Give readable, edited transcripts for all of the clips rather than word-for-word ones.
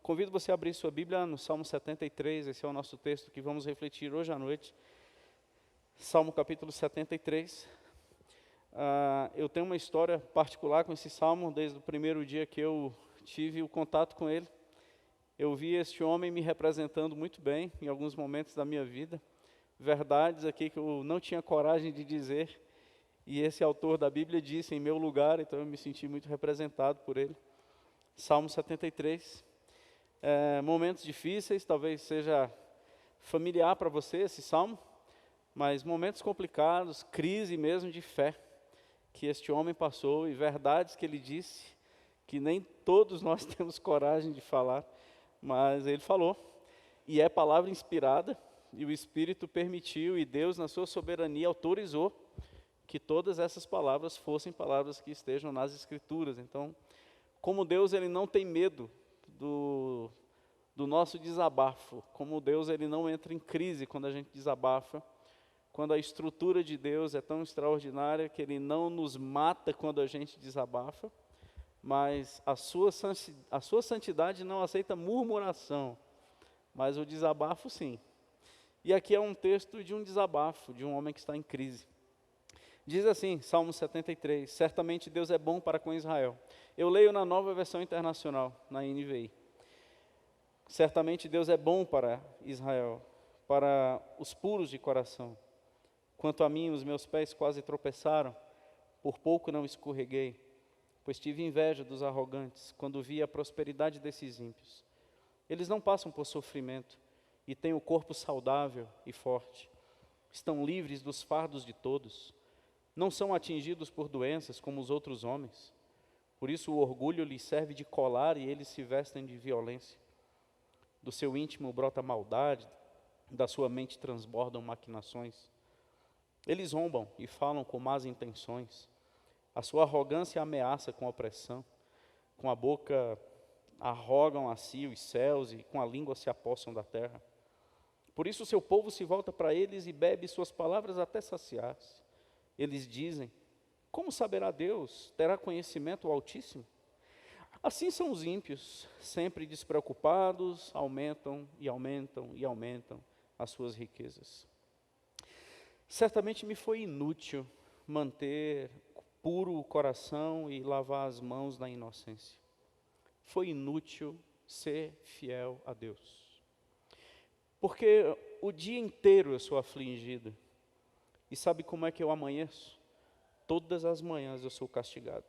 Convido você a abrir sua Bíblia no Salmo 73, esse é o nosso texto que vamos refletir hoje à noite. Salmo capítulo 73. Eu tenho uma história particular com esse salmo, desde o primeiro dia que eu tive o contato com ele. Eu vi este homem me representando muito bem em alguns momentos da minha vida. Verdades aqui que eu não tinha coragem de dizer, e esse autor da Bíblia disse em meu lugar, então eu me senti muito representado por ele. Salmo 73. Momentos difíceis, talvez seja familiar para você esse salmo, mas momentos complicados, crise mesmo de fé, que este homem passou, e verdades que ele disse, que nem todos nós temos coragem de falar, mas ele falou, e é palavra inspirada, e o Espírito permitiu, e Deus na sua soberania autorizou, que todas essas palavras fossem palavras que estejam nas Escrituras. Então, como Deus ele não tem medo do nosso desabafo, como Deus ele não entra em crise quando a gente desabafa, quando a estrutura de Deus é tão extraordinária que Ele não nos mata quando a gente desabafa, mas a sua santidade não aceita murmuração, mas o desabafo sim. E aqui é um texto de um desabafo, de um homem que está em crise. Diz assim, Salmo 73, certamente Deus é bom para com Israel. Eu leio na Nova Versão Internacional, na NVI. Certamente Deus é bom para Israel, para os puros de coração. Quanto a mim, os meus pés quase tropeçaram, por pouco não escorreguei, pois tive inveja dos arrogantes, quando vi a prosperidade desses ímpios. Eles não passam por sofrimento, e têm o corpo saudável e forte. Estão livres dos fardos de todos. Não são atingidos por doenças como os outros homens. Por isso o orgulho lhes serve de colar e eles se vestem de violência. Do seu íntimo brota maldade, da sua mente transbordam maquinações. Eles zombam e falam com más intenções. A sua arrogância ameaça com opressão. Com a boca arrogam a si os céus e com a língua se apossam da terra. Por isso o seu povo se volta para eles e bebe suas palavras até saciar-se. Eles dizem, como saberá Deus? Terá conhecimento o Altíssimo? Assim são os ímpios, sempre despreocupados, aumentam e aumentam e aumentam as suas riquezas. Certamente me foi inútil manter puro o coração e lavar as mãos na inocência. Foi inútil ser fiel a Deus. Porque o dia inteiro eu sou afligido. E sabe como é que eu amanheço? Todas as manhãs eu sou castigado.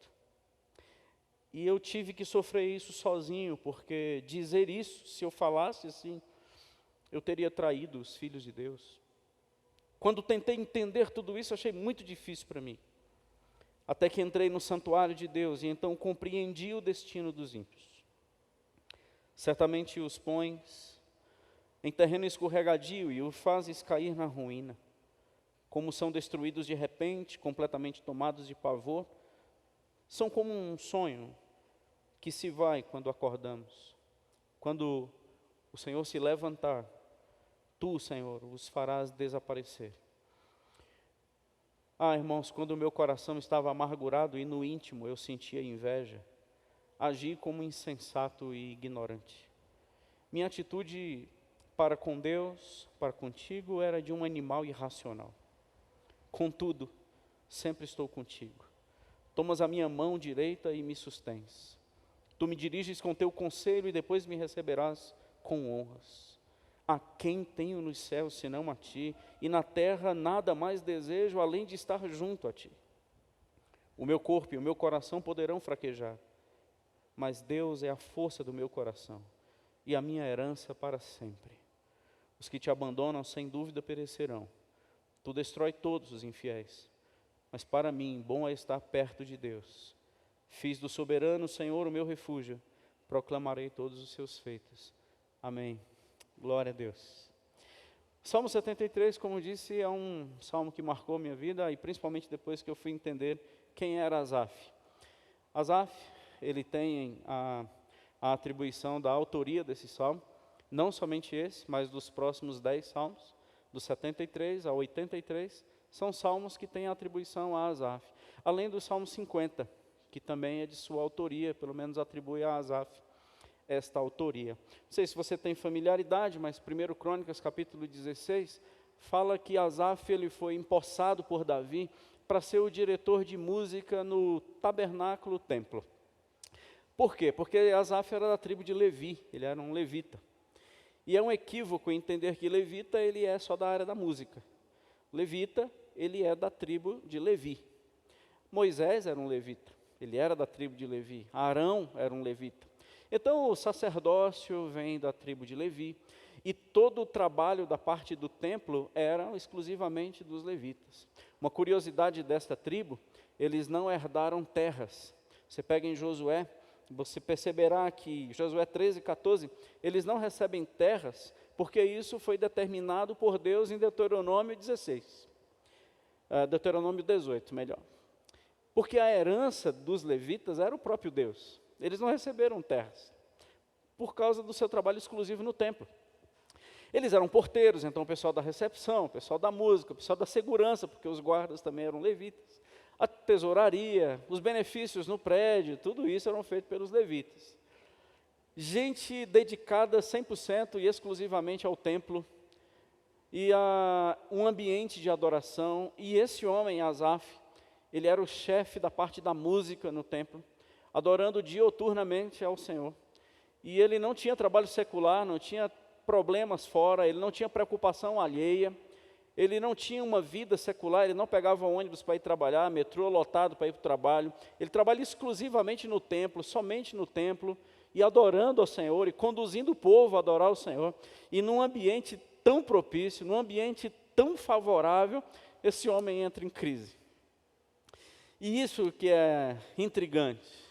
E eu tive que sofrer isso sozinho, porque dizer isso, se eu falasse assim, eu teria traído os filhos de Deus. Quando tentei entender tudo isso, achei muito difícil para mim. Até que entrei no santuário de Deus, e então compreendi o destino dos ímpios. Certamente os pões em terreno escorregadio e o fazes cair na ruína. Como são destruídos de repente, completamente tomados de pavor, são como um sonho que se vai quando acordamos. Quando o Senhor se levantar, tu, Senhor, os farás desaparecer. Irmãos, quando o meu coração estava amargurado e no íntimo eu sentia inveja, agi como insensato e ignorante. Minha atitude para com Deus, para contigo, era de um animal irracional. Contudo, sempre estou contigo. Tomas a minha mão direita e me sustens. Tu me diriges com teu conselho e depois me receberás com honras. A quem tenho nos céus senão a ti, e na terra nada mais desejo além de estar junto a ti. O meu corpo e o meu coração poderão fraquejar, mas Deus é a força do meu coração e a minha herança para sempre. Os que te abandonam sem dúvida perecerão. Tu destrói todos os infiéis. Mas para mim, bom é estar perto de Deus. Fiz do soberano Senhor o meu refúgio. Proclamarei todos os seus feitos. Amém. Glória a Deus. Salmo 73, como disse, é um salmo que marcou minha vida, e principalmente depois que eu fui entender quem era Asaf. Asaf, ele tem a atribuição da autoria desse salmo, não somente esse, mas dos próximos 10 salmos, do 73 ao 83, são salmos que têm atribuição a Asaf. Além do Salmo 50, que também é de sua autoria, pelo menos atribui a Asaf. esta autoria. Não sei se você tem familiaridade, mas 1 Crônicas, capítulo 16, fala que Asaf ele foi empossado por Davi para ser o diretor de música no tabernáculo templo. Por quê? Porque Asaf era da tribo de Levi, ele era um levita. E é um equívoco entender que levita ele é só da área da música. Levita, ele é da tribo de Levi. Moisés era um levita, ele era da tribo de Levi. Arão era um levita. Então o sacerdócio vem da tribo de Levi, e todo o trabalho da parte do templo era exclusivamente dos levitas. Uma curiosidade desta tribo, eles não herdaram terras. Você pega em Josué, você perceberá que Josué 13:14, eles não recebem terras, porque isso foi determinado por Deus em Deuteronômio 16. Deuteronômio 18, melhor. Porque a herança dos levitas era o próprio Deus. Eles não receberam terras, por causa do seu trabalho exclusivo no templo. Eles eram porteiros, então o pessoal da recepção, o pessoal da música, o pessoal da segurança, porque os guardas também eram levitas. A tesouraria, os benefícios no prédio, tudo isso eram feitos pelos levitas. Gente dedicada 100% e exclusivamente ao templo, e a um ambiente de adoração, e esse homem, Asaf, ele era o chefe da parte da música no templo, adorando dioturnamente ao Senhor. E ele não tinha trabalho secular, não tinha problemas fora, ele não tinha preocupação alheia, ele não tinha uma vida secular, ele não pegava ônibus para ir trabalhar, metrô lotado para ir para o trabalho, ele trabalha exclusivamente no templo, somente no templo, e adorando ao Senhor, e conduzindo o povo a adorar ao Senhor, e num ambiente tão propício, num ambiente tão favorável, esse homem entra em crise. E isso que é intrigante,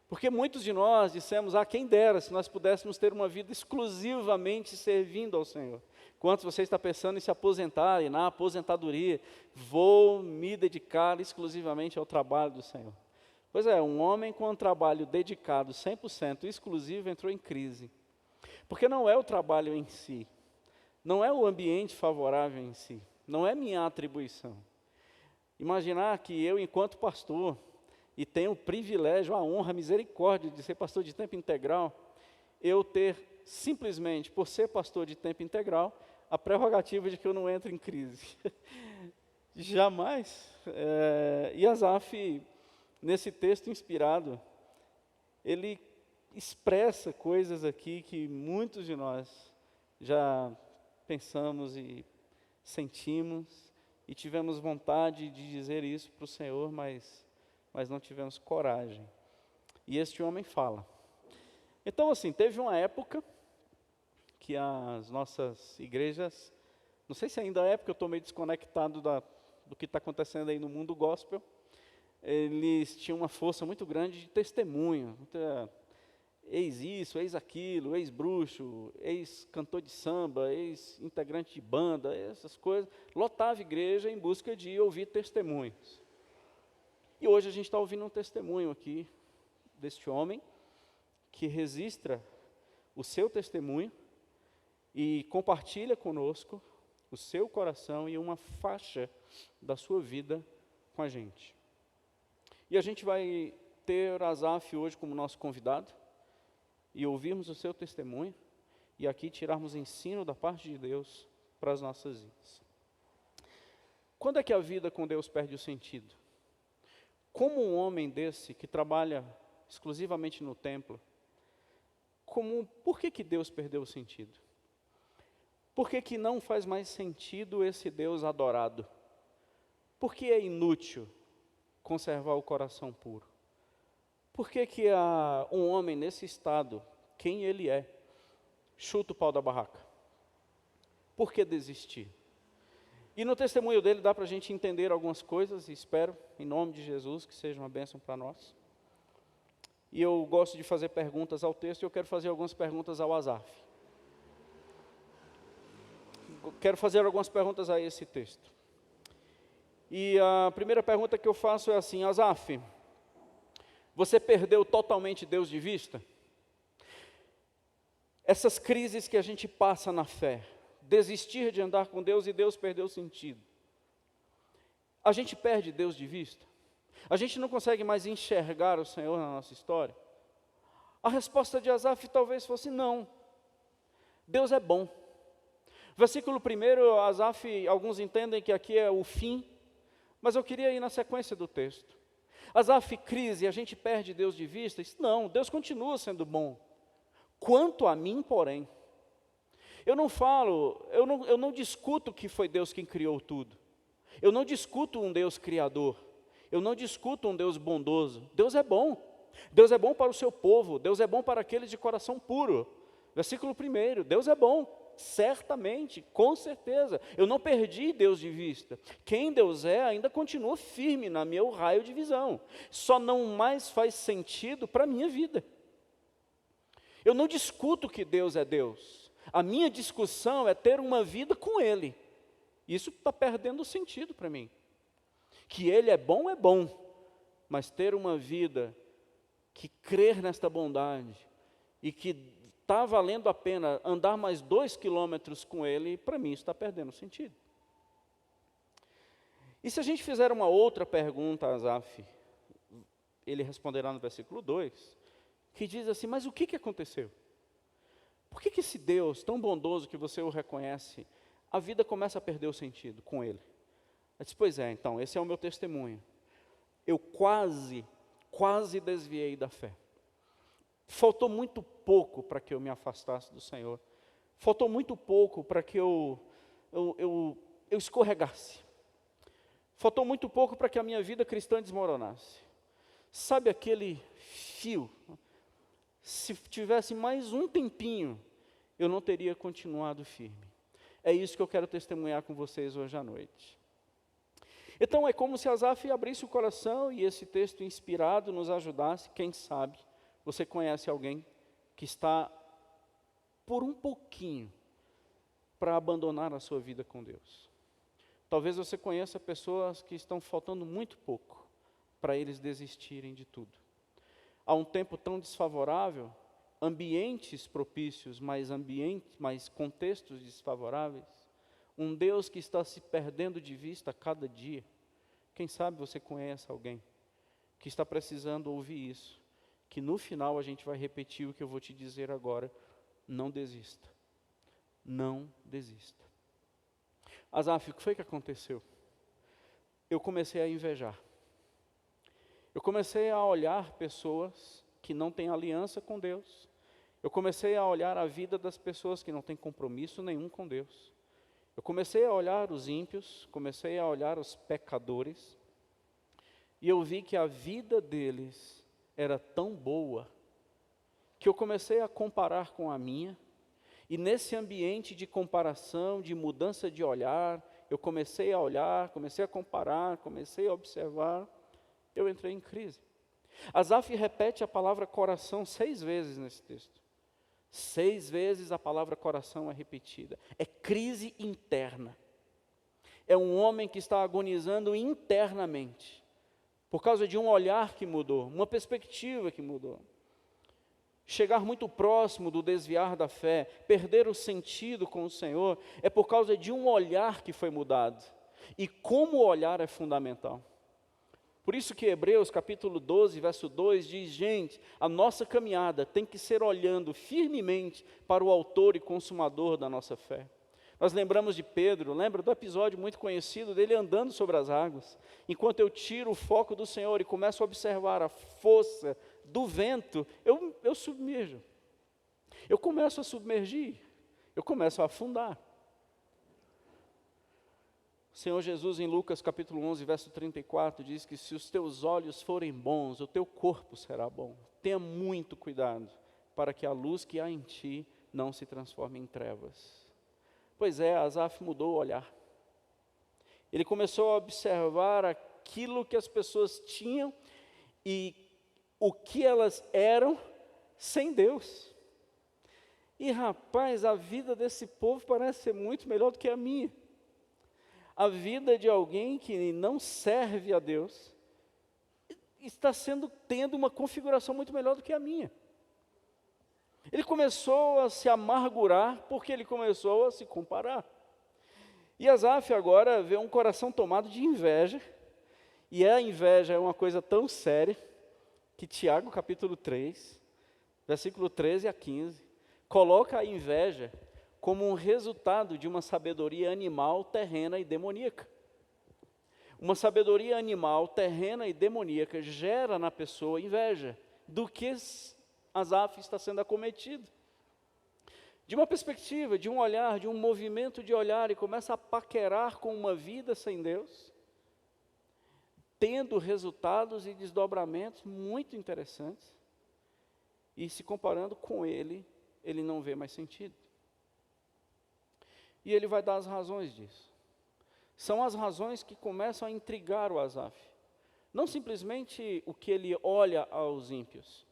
porque muitos de nós dissemos, quem dera se nós pudéssemos ter uma vida exclusivamente servindo ao Senhor. Quantos você está pensando em se aposentar, e na aposentadoria, vou me dedicar exclusivamente ao trabalho do Senhor? Pois é, um homem com um trabalho dedicado 100% exclusivo entrou em crise. Porque não é o trabalho em si, não é o ambiente favorável em si, não é minha atribuição. Imaginar que eu, enquanto pastor, e tenho o privilégio, a honra, a misericórdia de ser pastor de tempo integral, eu ter simplesmente, por ser pastor de tempo integral, a prerrogativa de que eu não entre em crise. Jamais. E Asaf, nesse texto inspirado, ele expressa coisas aqui que muitos de nós já pensamos e sentimos, e tivemos vontade de dizer isso para o Senhor, mas não tivemos coragem. E este homem fala. Então, assim, teve uma época que as nossas igrejas, não sei se ainda é, porque eu estou meio desconectado do que está acontecendo aí no mundo gospel, eles tinham uma força muito grande de testemunho, ex isso, ex aquilo, ex bruxo, ex cantor de samba, ex integrante de banda, essas coisas, lotava a igreja em busca de ouvir testemunhos. E hoje a gente está ouvindo um testemunho aqui, deste homem, que registra o seu testemunho, e compartilha conosco o seu coração e uma faixa da sua vida com a gente. E a gente vai ter Asaf hoje como nosso convidado, e ouvirmos o seu testemunho, e aqui tirarmos ensino da parte de Deus para as nossas vidas. Quando é que a vida com Deus perde o sentido? Como um homem desse, que trabalha exclusivamente no templo, por que Deus perdeu o sentido? Por que não faz mais sentido esse Deus adorado? Por que é inútil conservar o coração puro? Por que um homem nesse estado, quem ele é, chuta o pau da barraca? Por que desistir? E no testemunho dele dá para a gente entender algumas coisas, e espero, em nome de Jesus, que seja uma bênção para nós. E eu gosto de fazer perguntas ao texto, e eu quero fazer algumas perguntas ao Asaf. Quero fazer algumas perguntas a esse texto. E a primeira pergunta que eu faço é assim: Asaf, você perdeu totalmente Deus de vista? Essas crises que a gente passa na fé, desistir de andar com Deus e Deus perdeu o sentido. A gente perde Deus de vista? A gente não consegue mais enxergar o Senhor na nossa história? A resposta de Asaf talvez fosse não. Deus é bom. Versículo 1, Asaf, alguns entendem que aqui é o fim, mas eu queria ir na sequência do texto. Asaf, crise, a gente perde Deus de vista? Não, Deus continua sendo bom. Quanto a mim, porém, eu não discuto que foi Deus quem criou tudo. Eu não discuto um Deus criador. Eu não discuto um Deus bondoso. Deus é bom. Deus é bom para o seu povo. Deus é bom para aqueles de coração puro. Versículo 1, Deus é bom, certamente, com certeza. Eu não perdi Deus de vista. Quem Deus é ainda continua firme na meu raio de visão. Só não mais faz sentido para a minha vida. Eu não discuto que Deus é Deus. A minha discussão é ter uma vida com Ele. Isso está perdendo sentido para mim. Que Ele é bom, mas ter uma vida que crer nesta bondade e que está valendo a pena andar mais 2 quilômetros com Ele, para mim isso está perdendo sentido. E se a gente fizer uma outra pergunta a Asaf, ele responderá no versículo 2, que diz assim, mas o que aconteceu? Por que esse Deus tão bondoso que você o reconhece, a vida começa a perder o sentido com Ele? Eu disse, pois é, então, esse é o meu testemunho. Eu quase desviei da fé. Faltou muito pouco para que eu me afastasse do Senhor. Faltou muito pouco para que eu escorregasse. Faltou muito pouco para que a minha vida cristã desmoronasse. Sabe aquele fio? Se tivesse mais um tempinho, eu não teria continuado firme. É isso que eu quero testemunhar com vocês hoje à noite. Então é como se Asaf abrisse o coração e esse texto inspirado nos ajudasse. Quem sabe você conhece alguém que está por um pouquinho para abandonar a sua vida com Deus. Talvez você conheça pessoas que estão faltando muito pouco para eles desistirem de tudo. Há um tempo tão desfavorável, ambientes propícios, mas contextos desfavoráveis, um Deus que está se perdendo de vista a cada dia. Quem sabe você conhece alguém que está precisando ouvir isso, que no final a gente vai repetir o que eu vou te dizer agora, não desista. Não desista. Asaf, o que foi que aconteceu? Eu comecei a invejar. Eu comecei a olhar pessoas que não têm aliança com Deus. Eu comecei a olhar a vida das pessoas que não têm compromisso nenhum com Deus. Eu comecei a olhar os ímpios, comecei a olhar os pecadores, e eu vi que a vida deles era tão boa, que eu comecei a comparar com a minha, e nesse ambiente de comparação, de mudança de olhar, eu comecei a olhar, comecei a comparar, comecei a observar, eu entrei em crise. Asaf repete a palavra coração 6 vezes nesse texto. 6 vezes a palavra coração é repetida. É crise interna. É um homem que está agonizando internamente, por causa de um olhar que mudou, uma perspectiva que mudou. Chegar muito próximo do desviar da fé, perder o sentido com o Senhor, é por causa de um olhar que foi mudado. E como o olhar é fundamental. Por isso que Hebreus capítulo 12, verso 2 diz, gente, a nossa caminhada tem que ser olhando firmemente para o autor e consumador da nossa fé. Nós lembramos de Pedro, lembra do episódio muito conhecido dele andando sobre as águas? Enquanto eu tiro o foco do Senhor e começo a observar a força do vento, eu submerjo. Eu começo a submergir, eu começo a afundar. O Senhor Jesus, em Lucas capítulo 11, verso 34, diz que se os teus olhos forem bons, o teu corpo será bom. Tenha muito cuidado, para que a luz que há em ti não se transforme em trevas. Pois é, Asaf mudou o olhar. Ele começou a observar aquilo que as pessoas tinham e o que elas eram sem Deus. E rapaz, a vida desse povo parece ser muito melhor do que a minha. A vida de alguém que não serve a Deus está tendo uma configuração muito melhor do que a minha. Ele começou a se amargurar porque ele começou a se comparar. E Asaf agora vê um coração tomado de inveja, e a inveja é uma coisa tão séria que Tiago capítulo 3 versículo 13 a 15, coloca a inveja como um resultado de uma sabedoria animal, terrena e demoníaca. Uma sabedoria animal, terrena e demoníaca gera na pessoa inveja do que Asaf está sendo acometido. De uma perspectiva, de um olhar, de um movimento de olhar, e começa a paquerar com uma vida sem Deus, tendo resultados e desdobramentos muito interessantes, e se comparando com ele não vê mais sentido. E ele vai dar as razões disso. São as razões que começam a intrigar o Asaf. Não simplesmente o que ele olha aos ímpios,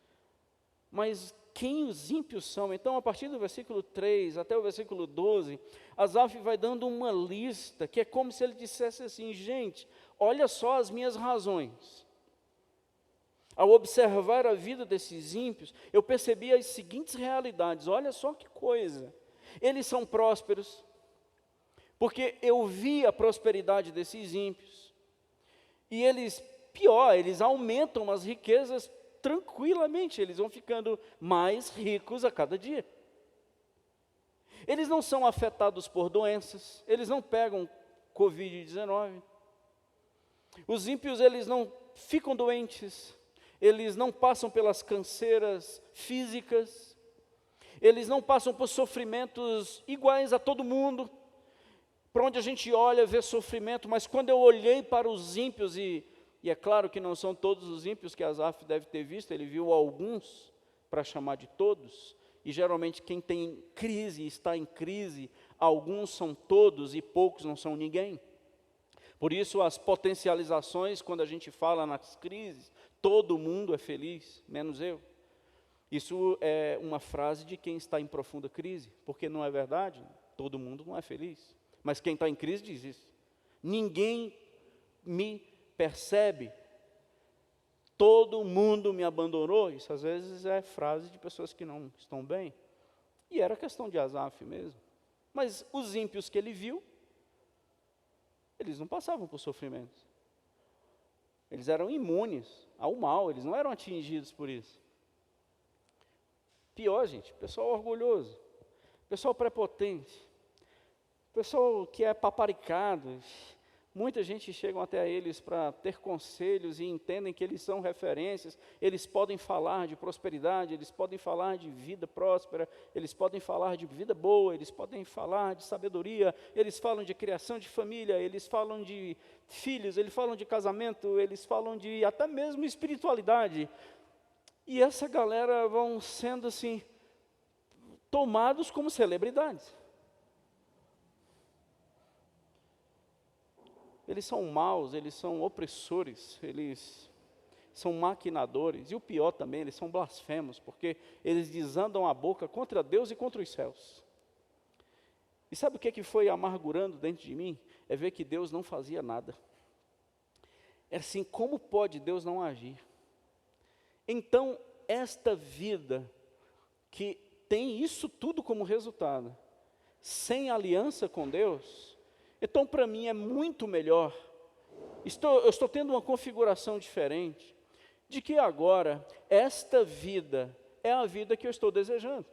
mas quem os ímpios são. Então, a partir do versículo 3 até o versículo 12, Asaf vai dando uma lista, que é como se ele dissesse assim: gente, olha só as minhas razões. Ao observar a vida desses ímpios, eu percebi as seguintes realidades. Olha só que coisa. Eles são prósperos, porque eu vi a prosperidade desses ímpios. E eles, pior, eles aumentam as riquezas tranquilamente. Eles vão ficando mais ricos a cada dia. Eles não são afetados por doenças. Eles não pegam Covid-19. Os ímpios, eles não ficam doentes. Eles não passam pelas canseiras físicas, eles não passam por sofrimentos iguais a todo mundo. Para onde a gente olha, vê sofrimento, mas quando eu olhei para os ímpios, e é claro que não são todos os ímpios que Asaf deve ter visto, ele viu alguns, para chamar de todos, e geralmente quem tem crise, está em crise, alguns são todos e poucos não são ninguém. Por isso as potencializações, quando a gente fala nas crises, todo mundo é feliz, menos eu. Isso é uma frase de quem está em profunda crise, porque não é verdade, todo mundo não é feliz. Mas quem está em crise diz isso. Ninguém me percebe, todo mundo me abandonou. Isso às vezes é frase de pessoas que não estão bem. E era questão de Asaf mesmo. Mas os ímpios que ele viu, eles não passavam por sofrimentos. Eles eram imunes ao mal, eles não eram atingidos por isso. Pior, gente, pessoal orgulhoso, pessoal prepotente, pessoal que é paparicado. Muita gente chega até eles para ter conselhos e entendem que eles são referências. Eles podem falar de prosperidade, eles podem falar de vida próspera, eles podem falar de vida boa, eles podem falar de sabedoria, eles falam de criação de família, eles falam de filhos, eles falam de casamento, eles falam de até mesmo espiritualidade. E essa galera vão sendo assim, tomados como celebridades. Eles são maus, eles são opressores, eles são maquinadores, e o pior também, eles são blasfemos, porque eles desandam a boca contra Deus e contra os céus. E sabe o que foi amargurando dentro de mim? É ver que Deus não fazia nada. É assim, como pode Deus não agir? Então, esta vida que tem isso tudo como resultado, sem aliança com Deus, então para mim é muito melhor, eu estou tendo uma configuração diferente, de que agora, esta vida é a vida que eu estou desejando.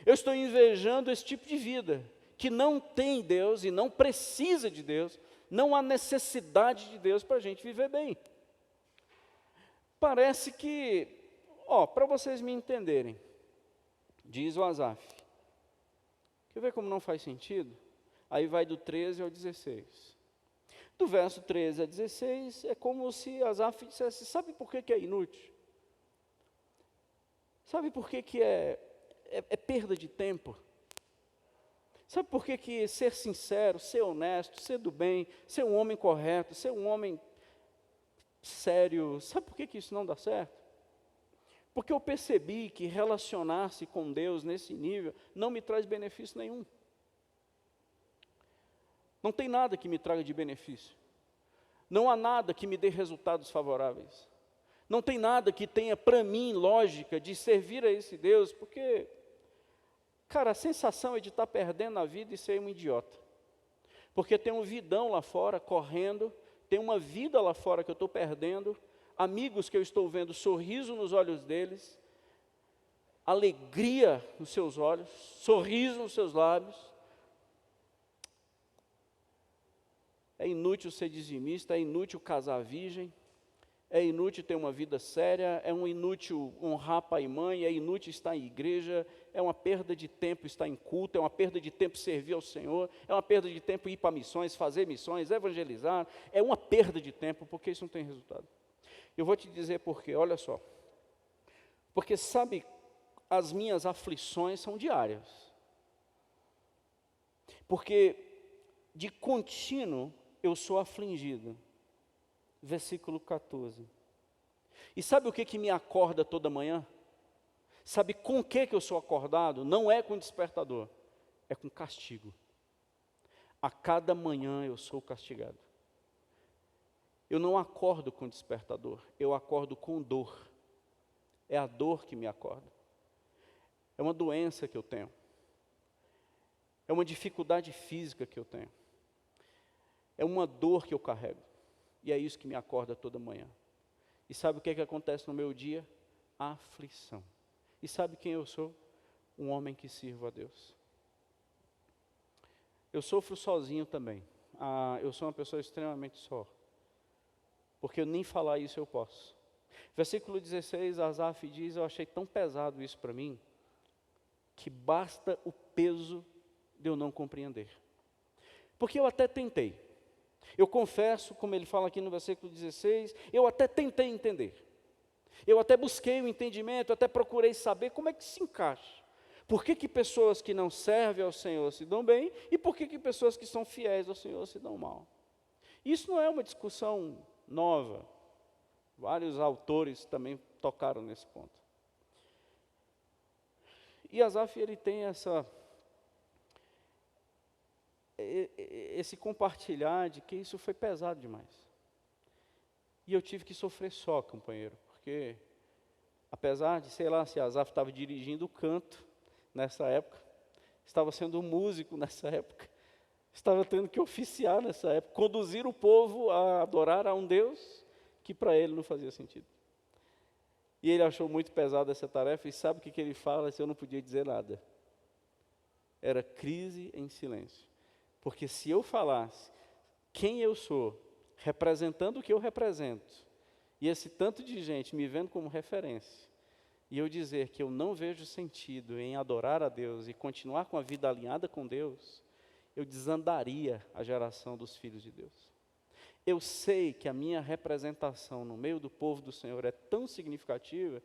Eu estou invejando esse tipo de vida, que não tem Deus e não precisa de Deus, não há necessidade de Deus para a gente viver bem. Parece que, para vocês me entenderem, diz o Asaf, quer ver como não faz sentido? Aí vai do 13 ao 16. Do verso 13 a 16, é como se Asaf dissesse, sabe por que é inútil? Sabe por que é perda de tempo? Sabe por que ser sincero, ser honesto, ser do bem, ser um homem correto, ser um homem sério, sabe por que isso não dá certo? Porque eu percebi que relacionar-se com Deus nesse nível não me traz benefício nenhum. Não tem nada que me traga de benefício. Não há nada que me dê resultados favoráveis. Não tem nada que tenha para mim lógica de servir a esse Deus, porque, cara, a sensação é de estar perdendo a vida e ser um idiota. Porque tem um vidão lá fora correndo, tem uma vida lá fora que eu estou perdendo, amigos que eu estou vendo sorriso nos olhos deles, alegria nos seus olhos, sorriso nos seus lábios. É inútil ser dizimista, é inútil casar virgem, é inútil ter uma vida séria, é um inútil honrar pai e mãe, é inútil estar em igreja, é uma perda de tempo estar em culto, é uma perda de tempo servir ao Senhor, é uma perda de tempo ir para missões, fazer missões, evangelizar, é uma perda de tempo, porque isso não tem resultado. Eu vou te dizer por quê, olha só. Porque sabe, as minhas aflições são diárias. Porque de contínuo eu sou afligido. Versículo 14. E sabe o que que me acorda toda manhã? Sabe com o que eu sou acordado? Não é com despertador, é com castigo. A cada manhã eu sou castigado. Eu não acordo com despertador, eu acordo com dor. É a dor que me acorda. É uma doença que eu tenho. É uma dificuldade física que eu tenho. É uma dor que eu carrego. E é isso que me acorda toda manhã. E sabe o que é que acontece no meu dia? Aflição. E sabe quem eu sou? Um homem que sirvo a Deus. Eu sofro sozinho também. Eu sou uma pessoa extremamente só. Porque eu nem falar isso eu posso. Versículo 16, Asaf diz, eu achei tão pesado isso para mim, que basta o peso de eu não compreender. Porque eu até tentei. Eu confesso, como ele fala aqui no versículo 16, eu até tentei entender. Eu até busquei o entendimento, até procurei saber como é que se encaixa. Por que que pessoas que não servem ao Senhor se dão bem e por que que pessoas que são fiéis ao Senhor se dão mal? Isso não é uma discussão nova. Vários autores também tocaram nesse ponto. E Asaf, ele tem esse compartilhar de que isso foi pesado demais. E eu tive que sofrer só, companheiro, porque apesar de, sei lá, se Asaf estava dirigindo o canto nessa época, estava sendo um músico nessa época, estava tendo que oficiar nessa época, conduzir o povo a adorar a um Deus que para ele não fazia sentido. E ele achou muito pesada essa tarefa, e sabe o que ele fala? Se eu não podia dizer nada. Era crise em silêncio. Porque se eu falasse quem eu sou, representando o que eu represento, e esse tanto de gente me vendo como referência, e eu dizer que eu não vejo sentido em adorar a Deus e continuar com a vida alinhada com Deus, eu desandaria a geração dos filhos de Deus. Eu sei que a minha representação no meio do povo do Senhor é tão significativa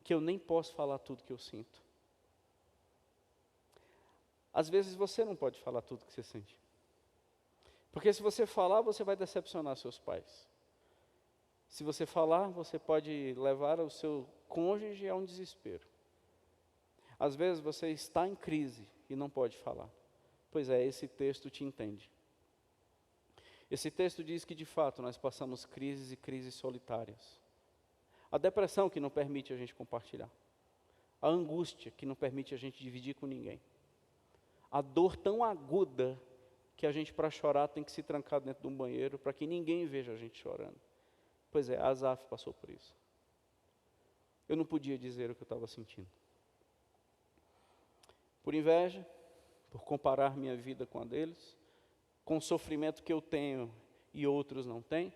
que eu nem posso falar tudo que eu sinto. Às vezes você não pode falar tudo que você sente. Porque se você falar, você vai decepcionar seus pais. Se você falar, você pode levar o seu cônjuge a um desespero. Às vezes você está em crise e não pode falar. Pois é, esse texto te entende. Esse texto diz que, de fato, nós passamos crises e crises solitárias. A depressão que não permite a gente compartilhar. A angústia que não permite a gente dividir com ninguém. A dor tão aguda que a gente, para chorar, tem que se trancar dentro de um banheiro para que ninguém veja a gente chorando. Pois é, Asaf passou por isso. Eu não podia dizer o que eu estava sentindo. Por inveja, por comparar minha vida com a deles, com o sofrimento que eu tenho e outros não têm,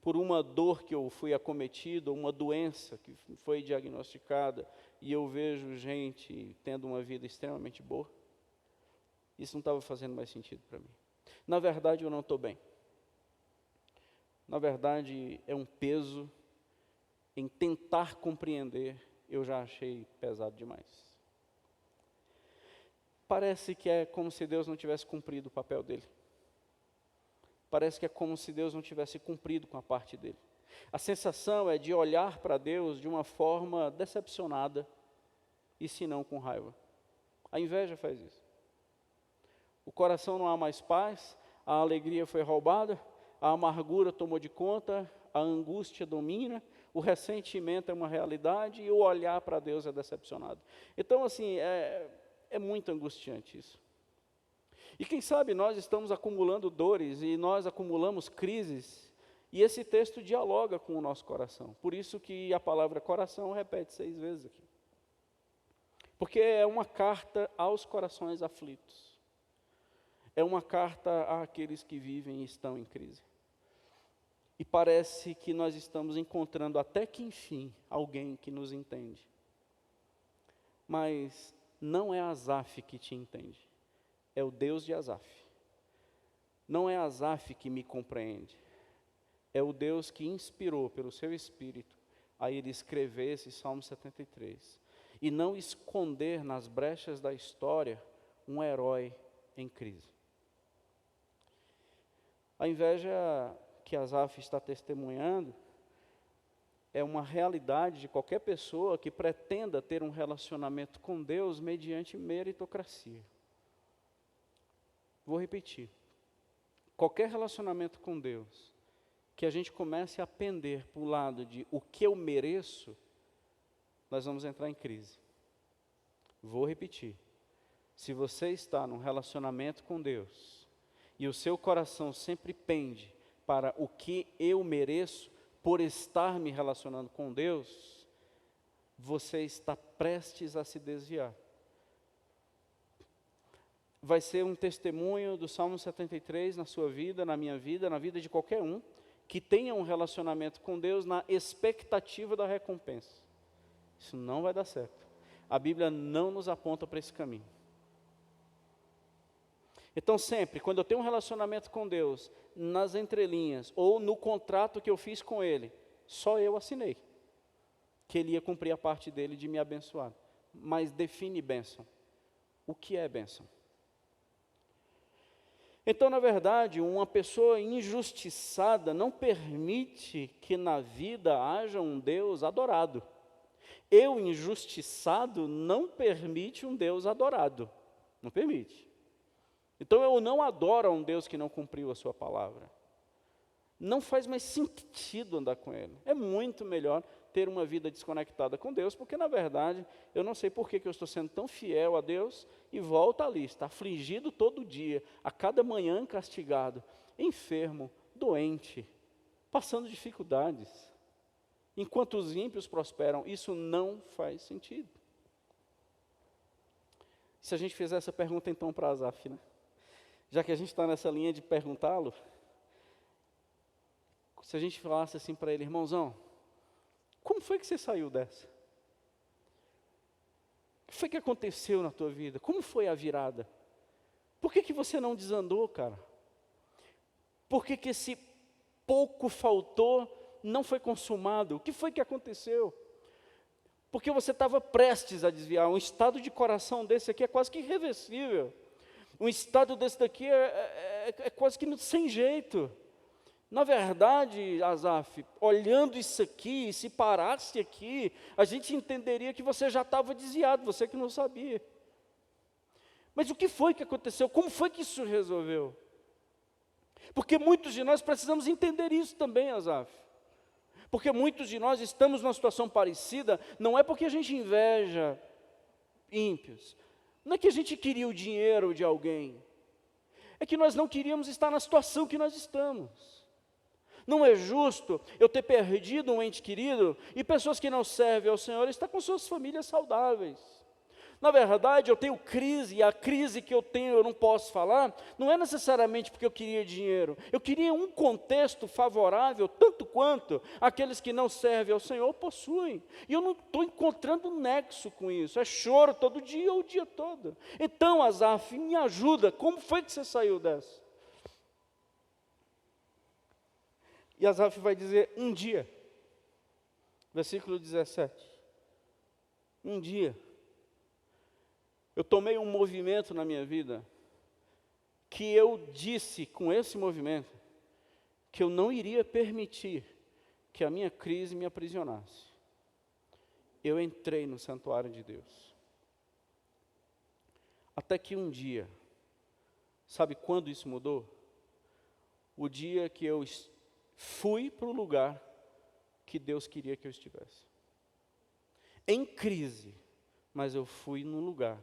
por uma dor que eu fui acometido, uma doença que foi diagnosticada, e eu vejo gente tendo uma vida extremamente boa, isso não estava fazendo mais sentido para mim. Na verdade, eu não estou bem. Na verdade, é um peso em tentar compreender, eu já achei pesado demais. Parece que é como se Deus não tivesse cumprido o papel dele. Parece que é como se Deus não tivesse cumprido com a parte dele. A sensação é de olhar para Deus de uma forma decepcionada, e se não com raiva. A inveja faz isso. O coração não há mais paz, a alegria foi roubada, a amargura tomou de conta, a angústia domina, o ressentimento é uma realidade e o olhar para Deus é decepcionado. Então, assim, é muito angustiante isso. E quem sabe nós estamos acumulando dores e nós acumulamos crises, e esse texto dialoga com o nosso coração. Por isso que a palavra coração repete 6 vezes aqui. Porque é uma carta aos corações aflitos. É uma carta àqueles que vivem e estão em crise. E parece que nós estamos encontrando até que enfim alguém que nos entende. Mas não é Asaf que te entende. É o Deus de Asaf. Não é Asaf que me compreende. É o Deus que inspirou pelo seu Espírito a ele escrever esse Salmo 73. E não esconder nas brechas da história um herói em crise. A inveja que Asaf está testemunhando é uma realidade de qualquer pessoa que pretenda ter um relacionamento com Deus mediante meritocracia. Vou repetir. Qualquer relacionamento com Deus que a gente comece a pender para o lado de o que eu mereço, nós vamos entrar em crise. Vou repetir. Se você está num relacionamento com Deus e o seu coração sempre pende para o que eu mereço por estar me relacionando com Deus, você está prestes a se desviar. Vai ser um testemunho do Salmo 73 na sua vida, na minha vida, na vida de qualquer um, que tenha um relacionamento com Deus na expectativa da recompensa. Isso não vai dar certo. A Bíblia não nos aponta para esse caminho. Então sempre, quando eu tenho um relacionamento com Deus, nas entrelinhas, ou no contrato que eu fiz com Ele, só eu assinei, que Ele ia cumprir a parte dele de me abençoar. Mas define bênção. O que é bênção? Então, na verdade, uma pessoa injustiçada não permite que na vida haja um Deus adorado. Eu, injustiçado, não permite um Deus adorado. Não permite. Então, eu não adoro a um Deus que não cumpriu a sua palavra. Não faz mais sentido andar com Ele. É muito melhor ter uma vida desconectada com Deus, porque, na verdade, eu não sei por que eu estou sendo tão fiel a Deus e volto à lista, afligido todo dia, a cada manhã castigado, enfermo, doente, passando dificuldades. Enquanto os ímpios prosperam, isso não faz sentido. Se a gente fizer essa pergunta então para Asaf, né? Já que a gente está nessa linha de perguntá-lo, se a gente falasse assim para ele, irmãozão, como foi que você saiu dessa? O que foi que aconteceu na tua vida? Como foi a virada? Por que você não desandou, cara? Por que esse pouco faltou não foi consumado? O que foi que aconteceu? Porque você estava prestes a desviar. Um estado de coração desse aqui é quase que irreversível. Um estado desse daqui é quase que sem jeito. Na verdade, Asaf, olhando isso aqui, se parasse aqui, a gente entenderia que você já estava desviado, você que não sabia. Mas o que foi que aconteceu? Como foi que isso resolveu? Porque muitos de nós precisamos entender isso também, Asaf. Porque muitos de nós estamos numa situação parecida, não é porque a gente inveja ímpios, não é que a gente queria o dinheiro de alguém, é que nós não queríamos estar na situação que nós estamos. Não é justo eu ter perdido um ente querido e pessoas que não servem ao Senhor estão com suas famílias saudáveis. Na verdade, eu tenho crise, e a crise que eu tenho, eu não posso falar, não é necessariamente porque eu queria dinheiro. Eu queria um contexto favorável, tanto quanto aqueles que não servem ao Senhor possuem. E eu não estou encontrando nexo com isso. É choro todo dia ou o dia todo. Então, Asaf, me ajuda. Como foi que você saiu dessa? E Asaf vai dizer, um dia, versículo 17, um dia, eu tomei um movimento na minha vida, que eu disse com esse movimento, que eu não iria permitir que a minha crise me aprisionasse. Eu entrei no santuário de Deus. Até que um dia, sabe quando isso mudou? O dia que eu fui para o lugar que Deus queria que eu estivesse. Em crise, mas eu fui num lugar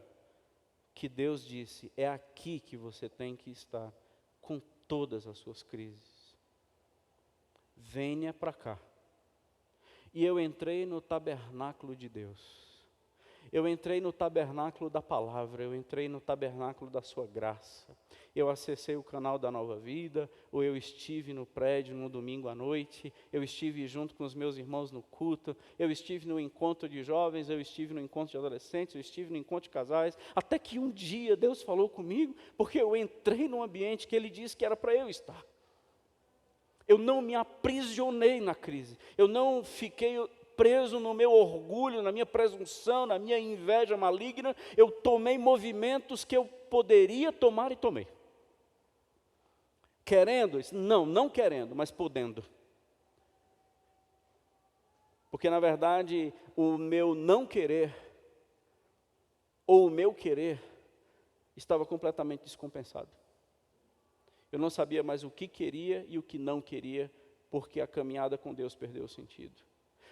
que Deus disse, é aqui que você tem que estar com todas as suas crises. Venha para cá. E eu entrei no tabernáculo de Deus. Eu entrei no tabernáculo da palavra, eu entrei no tabernáculo da sua graça. Eu acessei o canal da Nova Vida, ou eu estive no prédio no domingo à noite, eu estive junto com os meus irmãos no culto, eu estive no encontro de jovens, eu estive no encontro de adolescentes, eu estive no encontro de casais, até que um dia Deus falou comigo, porque eu entrei num ambiente que Ele disse que era para eu estar. Eu não me aprisionei na crise, eu não fiquei preso no meu orgulho, na minha presunção, na minha inveja maligna, eu tomei movimentos que eu poderia tomar e tomei. Querendo? Não querendo, mas podendo. Porque na verdade, o meu não querer, ou o meu querer, estava completamente descompensado. Eu não sabia mais o que queria e o que não queria, porque a caminhada com Deus perdeu o sentido.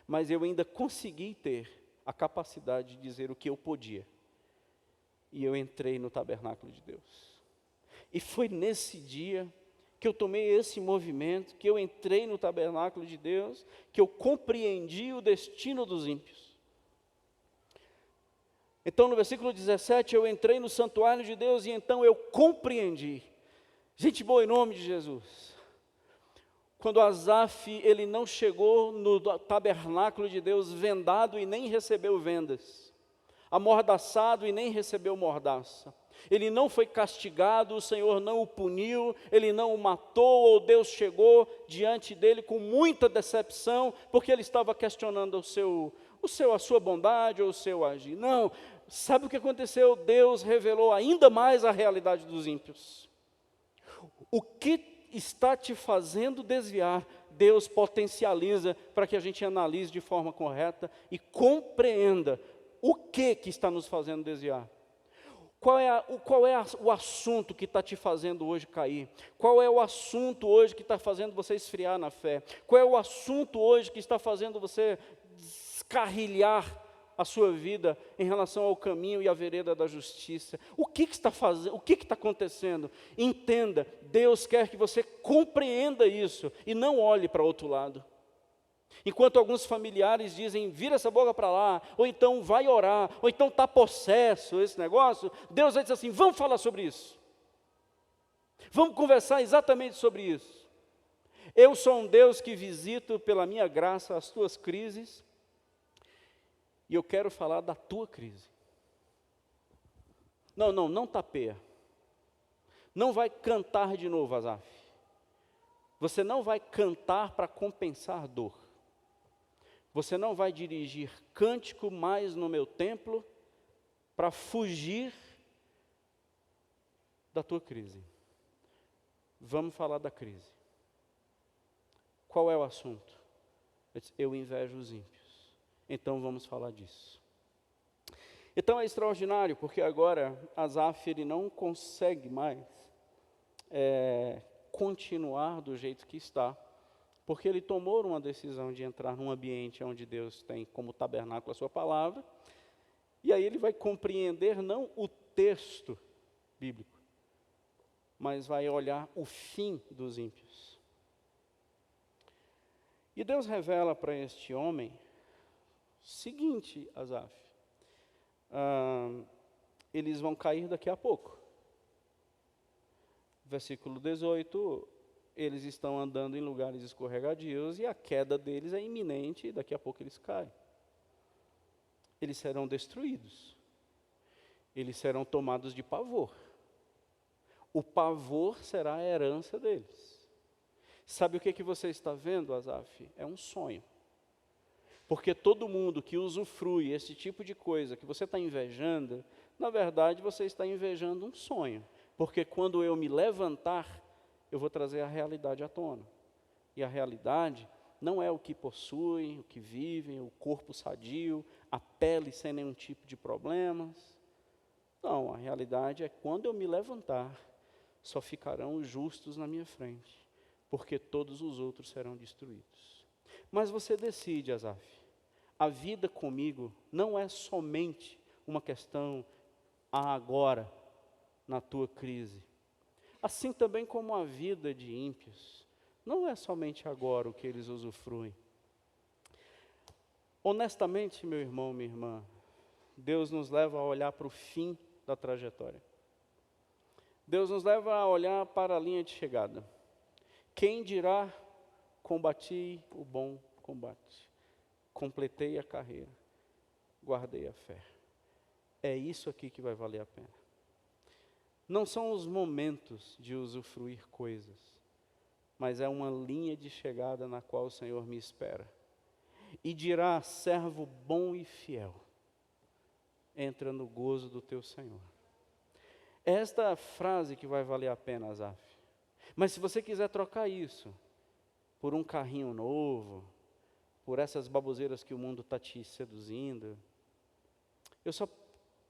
Mas eu ainda consegui ter a capacidade de dizer o que eu podia. E eu entrei no tabernáculo de Deus. E foi nesse dia que eu tomei esse movimento, que eu entrei no tabernáculo de Deus, que eu compreendi o destino dos ímpios. Então no versículo 17, eu entrei no santuário de Deus e então eu compreendi. Gente boa, em nome de Jesus. Quando Asaf, ele não chegou no tabernáculo de Deus vendado e nem recebeu vendas, amordaçado e nem recebeu mordaça, ele não foi castigado, o Senhor não o puniu, ele não o matou, ou Deus chegou diante dele com muita decepção, porque ele estava questionando a sua bondade ou o seu agir. Não, sabe o que aconteceu? Deus revelou ainda mais a realidade dos ímpios. O que está te fazendo desviar, Deus potencializa para que a gente analise de forma correta e compreenda o que está nos fazendo desviar. Qual é o assunto que está te fazendo hoje cair? Qual é o assunto hoje que está fazendo você esfriar na fé? Qual é o assunto hoje que está fazendo você descarrilhar a sua vida em relação ao caminho e à vereda da justiça? O que está fazendo? O que está acontecendo? Entenda, Deus quer que você compreenda isso e não olhe para outro lado. Enquanto alguns familiares dizem, vira essa boca para lá, ou então vai orar, ou então está possesso esse negócio, Deus vai dizer assim, vamos falar sobre isso. Vamos conversar exatamente sobre isso. Eu sou um Deus que visito pela minha graça as tuas crises, e eu quero falar da tua crise. Não tapeia. Não vai cantar de novo, Asaf. Você não vai cantar para compensar dor. Você não vai dirigir cântico mais no meu templo para fugir da tua crise. Vamos falar da crise. Qual é o assunto? Eu invejo os ímpios. Então vamos falar disso. Então é extraordinário, porque agora Asaf ele não consegue mais continuar do jeito que está, porque ele tomou uma decisão de entrar num ambiente onde Deus tem como tabernáculo a sua palavra, e aí ele vai compreender não o texto bíblico, mas vai olhar o fim dos ímpios. E Deus revela para este homem seguinte, Asaf, eles vão cair daqui a pouco. Versículo 18, eles estão andando em lugares escorregadios e a queda deles é iminente e daqui a pouco eles caem. Eles serão destruídos. Eles serão tomados de pavor. O pavor será a herança deles. Sabe o que você está vendo, Asaf? É um sonho. Porque todo mundo que usufrui esse tipo de coisa que você está invejando, na verdade você está invejando um sonho. Porque quando eu me levantar, eu vou trazer a realidade à tona. E a realidade não é o que possuem, o que vivem, o corpo sadio, a pele sem nenhum tipo de problemas. Não, a realidade é quando eu me levantar, só ficarão os justos na minha frente, porque todos os outros serão destruídos. Mas você decide, Asaf, a vida comigo não é somente uma questão agora, na tua crise. Assim também como a vida de ímpios, não é somente agora o que eles usufruem. Honestamente, meu irmão, minha irmã, Deus nos leva a olhar para o fim da trajetória. Deus nos leva a olhar para a linha de chegada. Quem dirá, combati o bom combate, completei a carreira, guardei a fé. É isso aqui que vai valer a pena. Não são os momentos de usufruir coisas, mas é uma linha de chegada na qual o Senhor me espera. E dirá, servo bom e fiel, entra no gozo do teu Senhor. É esta frase que vai valer a pena, Asaf. Mas se você quiser trocar isso por um carrinho novo, por essas baboseiras que o mundo está te seduzindo, eu só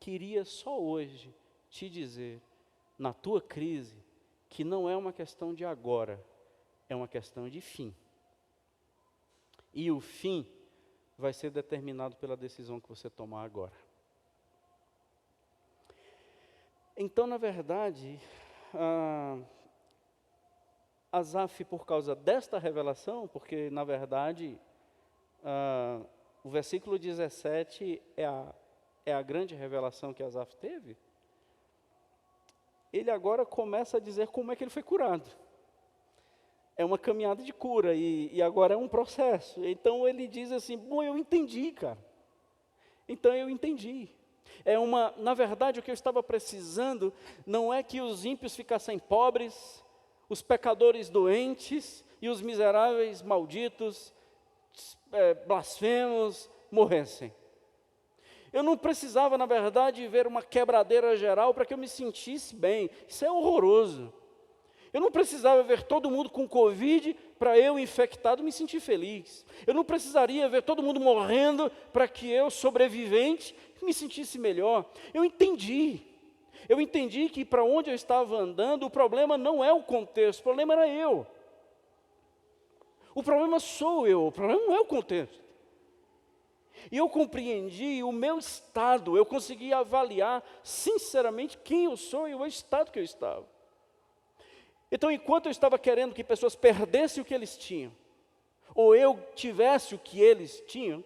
queria hoje te dizer, na tua crise, que não é uma questão de agora, é uma questão de fim. E o fim vai ser determinado pela decisão que você tomar agora. Então, na verdade, Asaf, por causa desta revelação, porque, na verdade, o versículo 17 é a grande revelação que Asaf teve, ele agora começa a dizer como é que ele foi curado. É uma caminhada de cura, e agora é um processo. Então ele diz assim, bom, eu entendi, cara. Então eu entendi. Na verdade, o que eu estava precisando não é que os ímpios ficassem pobres, os pecadores doentes e os miseráveis malditos, blasfemos, morressem. Eu não precisava, na verdade, ver uma quebradeira geral para que eu me sentisse bem. Isso é horroroso. Eu não precisava ver todo mundo com Covid para eu, infectado, me sentir feliz. Eu não precisaria ver todo mundo morrendo para que eu, sobrevivente, me sentisse melhor. Eu entendi que para onde eu estava andando, o problema não é o contexto, o problema era eu. O problema sou eu, o problema não é o contexto. E eu compreendi o meu estado, eu consegui avaliar sinceramente quem eu sou e o estado que eu estava. Então, enquanto eu estava querendo que pessoas perdessem o que eles tinham, ou eu tivesse o que eles tinham,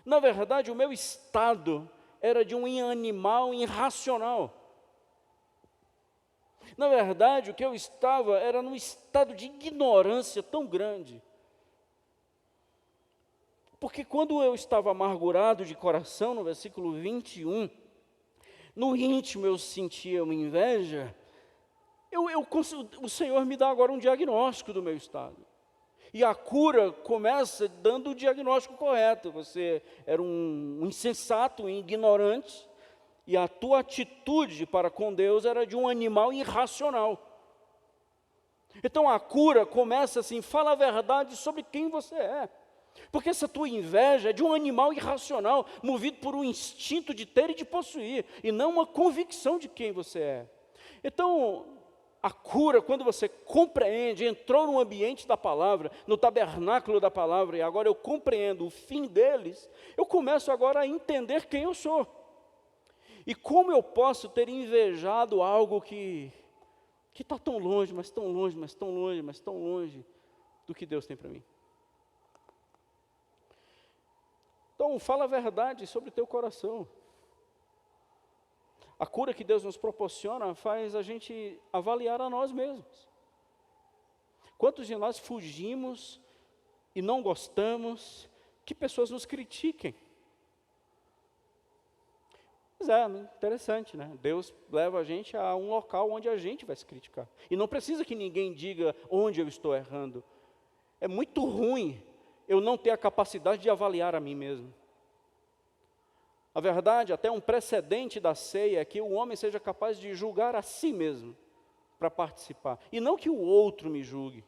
na verdade, o meu estado era de um animal irracional. Na verdade, o que eu estava era num estado de ignorância tão grande. Porque quando eu estava amargurado de coração, no versículo 21, no íntimo eu sentia uma inveja, o Senhor me dá agora um diagnóstico do meu estado. E a cura começa dando o diagnóstico correto. Você era um insensato, um ignorante, e a tua atitude para com Deus era de um animal irracional. Então a cura começa assim, fala a verdade sobre quem você é. Porque essa tua inveja é de um animal irracional, movido por um instinto de ter e de possuir, e não uma convicção de quem você é. Então, a cura, quando você compreende, entrou no ambiente da palavra, no tabernáculo da palavra, e agora eu compreendo o fim deles, eu começo agora a entender quem eu sou. E como eu posso ter invejado algo que está tão longe, mas tão longe, mas tão longe, mas tão longe do que Deus tem para mim. Então, fala a verdade sobre o teu coração. A cura que Deus nos proporciona faz a gente avaliar a nós mesmos. Quantos de nós fugimos e não gostamos que pessoas nos critiquem? Pois é, interessante, né? Deus leva a gente a um local onde a gente vai se criticar. E não precisa que ninguém diga onde eu estou errando. É muito ruim eu não ter a capacidade de avaliar a mim mesmo. A verdade, até um precedente da ceia é que o homem seja capaz de julgar a si mesmo para participar. E não que o outro me julgue.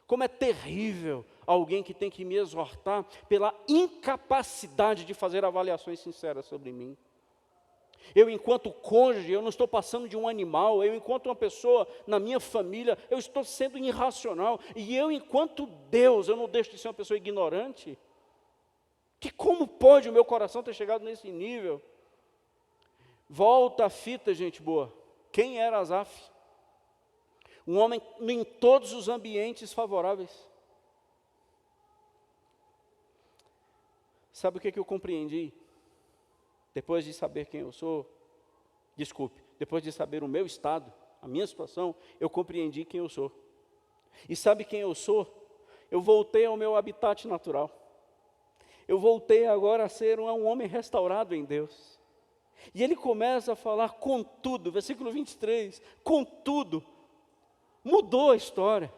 Como é terrível alguém que tem que me exortar pela incapacidade de fazer avaliações sinceras sobre mim. Eu, enquanto cônjuge, eu não estou passando de um animal. Eu, enquanto uma pessoa na minha família, eu estou sendo irracional. E eu, enquanto Deus, eu não deixo de ser uma pessoa ignorante. Que como pode o meu coração ter chegado nesse nível? Volta a fita, gente boa. Quem era Asaf? Um homem em todos os ambientes favoráveis. Sabe o que eu compreendi? Depois de saber quem eu sou, depois de saber o meu estado, a minha situação, eu compreendi quem eu sou. E sabe quem eu sou? Eu voltei ao meu habitat natural. Eu voltei agora a ser um homem restaurado em Deus. E ele começa a falar contudo, versículo 23, contudo, mudou a história.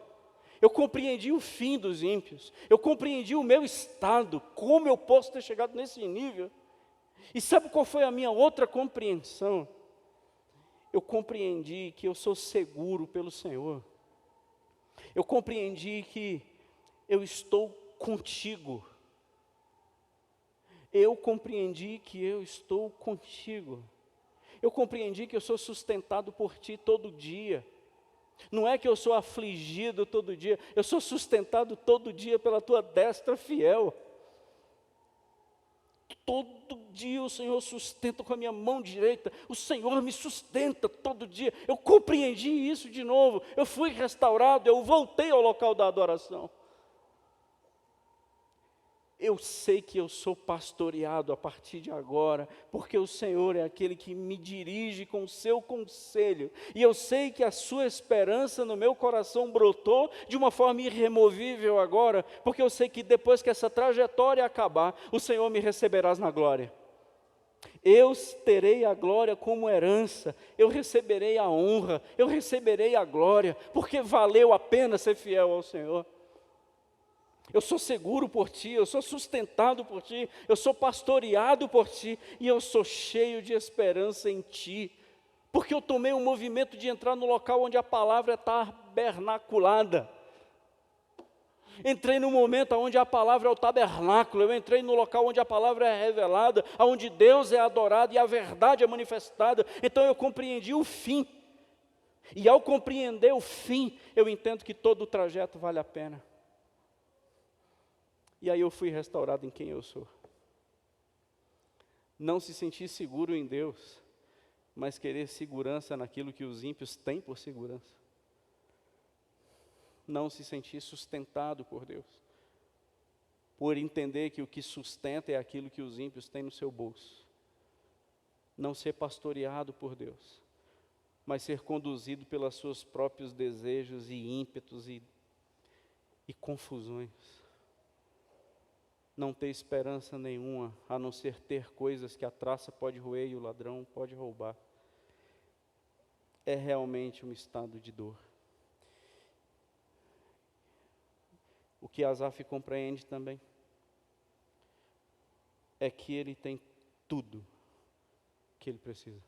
Eu compreendi o fim dos ímpios, eu compreendi o meu estado, como eu posso ter chegado nesse nível. E sabe qual foi a minha outra compreensão? Eu compreendi que eu sou seguro pelo Senhor. Eu compreendi que eu estou contigo. Eu compreendi que eu estou contigo. Eu compreendi que eu sou sustentado por ti todo dia. Não é que eu sou afligido todo dia, eu sou sustentado todo dia pela tua destra fiel. Todo dia o Senhor sustenta com a minha mão direita, o Senhor me sustenta todo dia. Eu compreendi isso de novo, eu fui restaurado, eu voltei ao local da adoração. Eu sei que eu sou pastoreado a partir de agora, porque o Senhor é aquele que me dirige com o seu conselho. E eu sei que a sua esperança no meu coração brotou de uma forma irremovível agora, porque eu sei que depois que essa trajetória acabar, o Senhor me receberás na glória. Eu terei a glória como herança, eu receberei a honra, eu receberei a glória, porque valeu a pena ser fiel ao Senhor. Eu sou seguro por ti, eu sou sustentado por ti, eu sou pastoreado por ti, e eu sou cheio de esperança em ti, porque eu tomei um movimento de entrar no local onde a palavra é tabernaculada. Entrei no momento onde a palavra é o tabernáculo, eu entrei no local onde a palavra é revelada, onde Deus é adorado e a verdade é manifestada. Então eu compreendi o fim, e ao compreender o fim, eu entendo que todo o trajeto vale a pena. E aí eu fui restaurado em quem eu sou. Não se sentir seguro em Deus, mas querer segurança naquilo que os ímpios têm por segurança. Não se sentir sustentado por Deus, por entender que o que sustenta é aquilo que os ímpios têm no seu bolso. Não ser pastoreado por Deus, mas ser conduzido pelos seus próprios desejos e ímpetos e confusões. Não ter esperança nenhuma, a não ser ter coisas que a traça pode roer e o ladrão pode roubar. É realmente um estado de dor. O que Asaf compreende também é que ele tem tudo que ele precisa.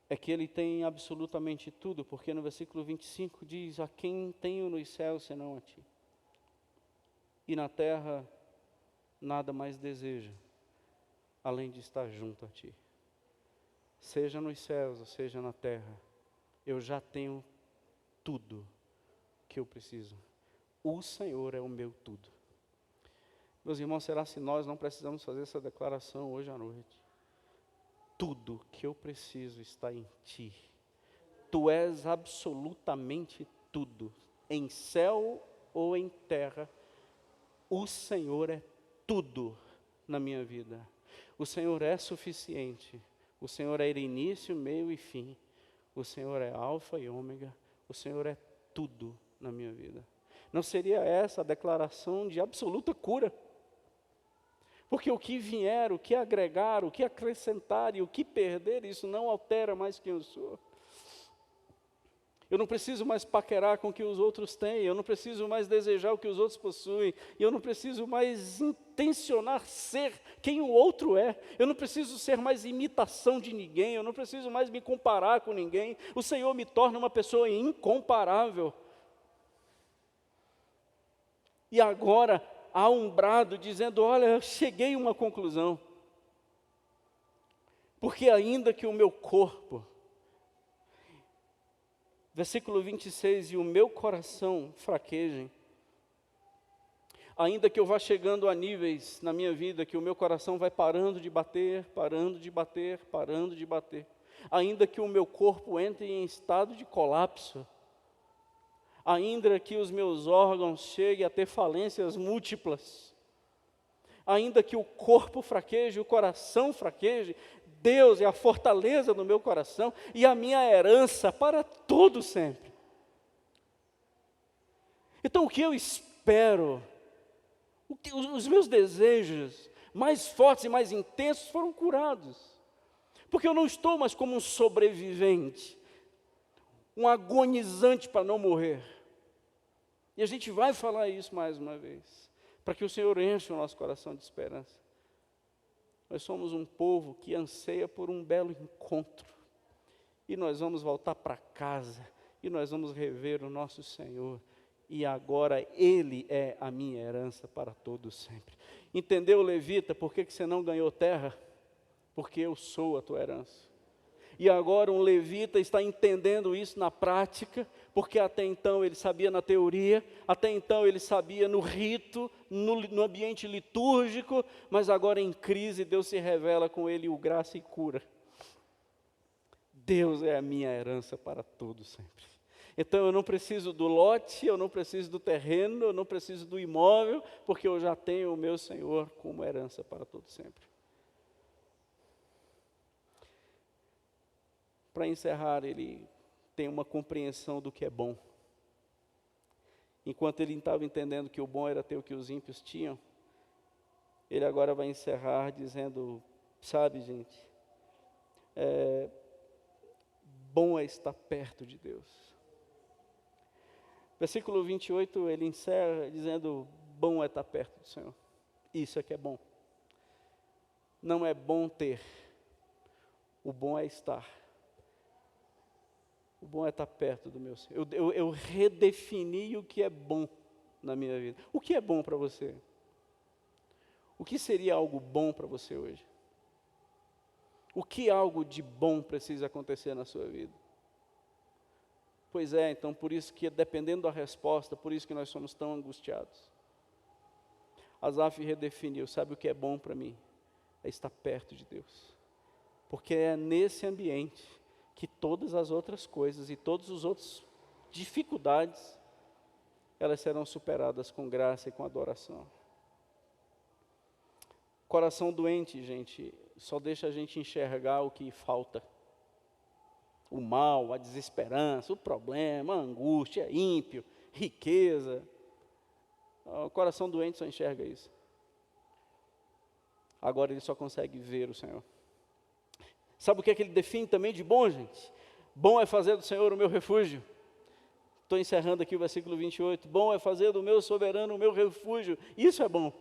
É que ele tem absolutamente tudo, porque no versículo 25 diz: a quem tenho nos céus senão a ti? E na terra nada mais deseja, além de estar junto a ti. Seja nos céus, ou seja na terra, eu já tenho tudo que eu preciso. O Senhor é o meu tudo. Meus irmãos, será se nós não precisamos fazer essa declaração hoje à noite? Tudo que eu preciso está em ti. Tu és absolutamente tudo, em céu ou em terra. O Senhor é tudo na minha vida. O Senhor é suficiente. O Senhor é início, meio e fim. O Senhor é alfa e ômega. O Senhor é tudo na minha vida. Não seria essa a declaração de absoluta cura? Porque o que vier, o que agregar, o que acrescentar e o que perder, isso não altera mais quem eu sou. Eu não preciso mais paquerar com o que os outros têm, eu não preciso mais desejar o que os outros possuem, e eu não preciso mais intencionar ser quem o outro é, eu não preciso ser mais imitação de ninguém, eu não preciso mais me comparar com ninguém. O Senhor me torna uma pessoa incomparável. E agora, há um brado dizendo: olha, eu cheguei a uma conclusão, porque ainda que o meu corpo, versículo 26, e o meu coração fraquejem, ainda que eu vá chegando a níveis na minha vida que o meu coração vai parando de bater, parando de bater, parando de bater, ainda que o meu corpo entre em estado de colapso, ainda que os meus órgãos cheguem a ter falências múltiplas, Ainda que o corpo fraqueje, o coração fraqueje, Deus é a fortaleza do meu coração e a minha herança para todo sempre. Então o que eu espero, os meus desejos mais fortes e mais intensos foram curados. Porque eu não estou mais como um sobrevivente, um agonizante para não morrer. E a gente vai falar isso mais uma vez, para que o Senhor encha o nosso coração de esperança. Nós somos um povo que anseia por um belo encontro. E nós vamos voltar para casa, e nós vamos rever o nosso Senhor. E agora Ele é a minha herança para todo sempre. Entendeu, levita, por que você não ganhou terra? Porque eu sou a tua herança. E agora um levita está entendendo isso na prática, porque até então ele sabia na teoria, até então ele sabia no rito, no ambiente litúrgico, mas agora em crise Deus se revela com ele o graça e cura. Deus é a minha herança para todo sempre. Então eu não preciso do lote, eu não preciso do terreno, eu não preciso do imóvel, porque eu já tenho o meu Senhor como herança para todo sempre. Para encerrar, ele tem uma compreensão do que é bom. Enquanto ele estava entendendo que o bom era ter o que os ímpios tinham, ele agora vai encerrar dizendo, sabe, gente, bom é estar perto de Deus. Versículo 28, ele encerra dizendo, bom é estar perto do Senhor. Isso é que é bom. Não é bom ter, o bom é estar. O bom é estar perto do meu Senhor. Eu redefini o que é bom na minha vida. O que é bom para você? O que seria algo bom para você hoje? O que algo de bom precisa acontecer na sua vida? Pois é, então por isso que dependendo da resposta, por isso que nós somos tão angustiados. Asaf redefiniu, sabe o que é bom para mim? É estar perto de Deus. Porque é nesse ambiente que todas as outras coisas e todas as outras dificuldades, elas serão superadas com graça e com adoração. Coração doente, gente, só deixa a gente enxergar o que falta. O mal, a desesperança, o problema, a angústia, ímpio, riqueza. O coração doente só enxerga isso. Agora ele só consegue ver o Senhor. Sabe o que é que ele define também de bom, gente? Bom é fazer do Senhor o meu refúgio. Estou encerrando aqui o versículo 28. Bom é fazer do meu soberano o meu refúgio. Isso é bom.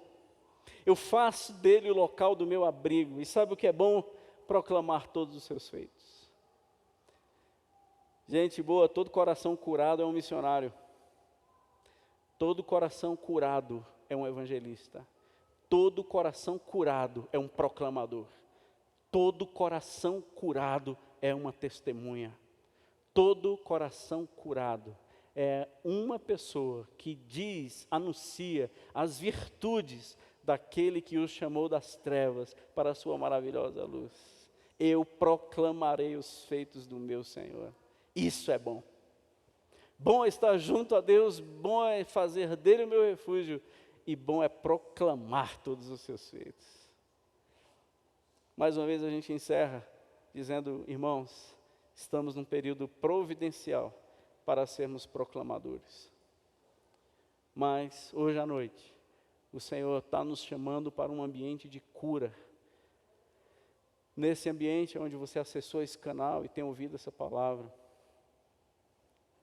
Eu faço dele o local do meu abrigo. E sabe o que é bom? Proclamar todos os seus feitos. Gente boa, todo coração curado é um missionário. Todo coração curado é um evangelista. Todo coração curado é um proclamador. Todo coração curado é uma testemunha. Todo coração curado é uma pessoa que diz, anuncia as virtudes daquele que os chamou das trevas para a sua maravilhosa luz. Eu proclamarei os feitos do meu Senhor. Isso é bom. Bom é estar junto a Deus, bom é fazer dele o meu refúgio, e bom é proclamar todos os seus feitos. Mais uma vez a gente encerra dizendo, irmãos, estamos num período providencial para sermos proclamadores. Mas hoje à noite, o Senhor está nos chamando para um ambiente de cura. Nesse ambiente onde você acessou esse canal e tem ouvido essa palavra,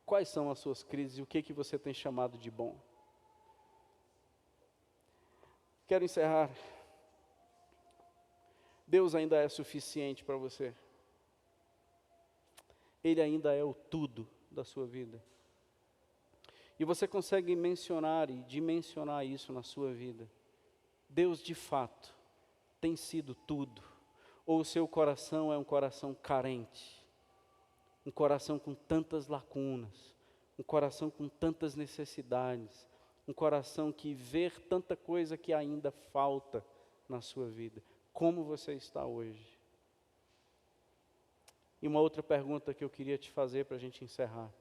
quais são as suas crises e o que você tem chamado de bom? Quero encerrar. Deus ainda é suficiente para você. Ele ainda é o tudo da sua vida. E você consegue mencionar e dimensionar isso na sua vida. Deus de fato tem sido tudo. Ou o seu coração é um coração carente. Um coração com tantas lacunas, um coração com tantas necessidades, um coração que vê tanta coisa que ainda falta na sua vida. Como você está hoje? E uma outra pergunta que eu queria te fazer para a gente encerrar.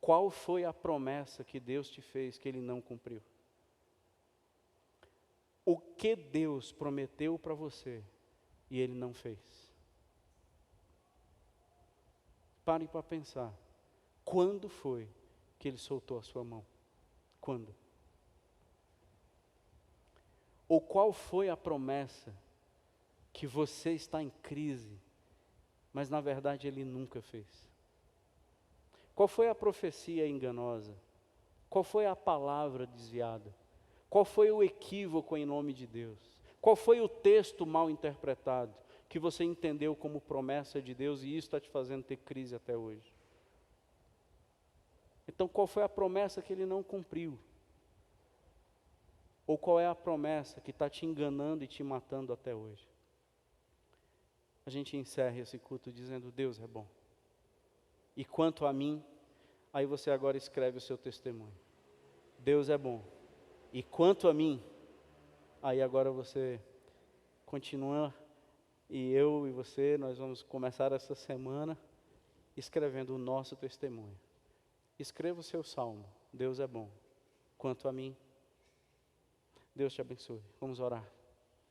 Qual foi a promessa que Deus te fez que Ele não cumpriu? o que Deus prometeu para você e Ele não fez. Pare para pensar. Quando foi que Ele soltou a sua mão? Quando? Ou qual foi a promessa que você está em crise, mas na verdade Ele nunca fez? Qual foi a profecia enganosa? Qual foi a palavra desviada? Qual foi o equívoco em nome de Deus? Qual foi o texto mal interpretado, que você entendeu como promessa de Deus e isso está te fazendo ter crise até hoje? Então, qual foi a promessa que Ele não cumpriu? Ou qual é a promessa que está te enganando e te matando até hoje? A gente encerra esse culto dizendo: Deus é bom. E quanto a mim, aí você agora escreve o seu testemunho. Deus é bom. E quanto a mim, aí agora você continua, e eu e você, nós vamos começar essa semana escrevendo o nosso testemunho. Escreva o seu salmo. Deus é bom. Quanto a mim, Deus te abençoe. Vamos orar.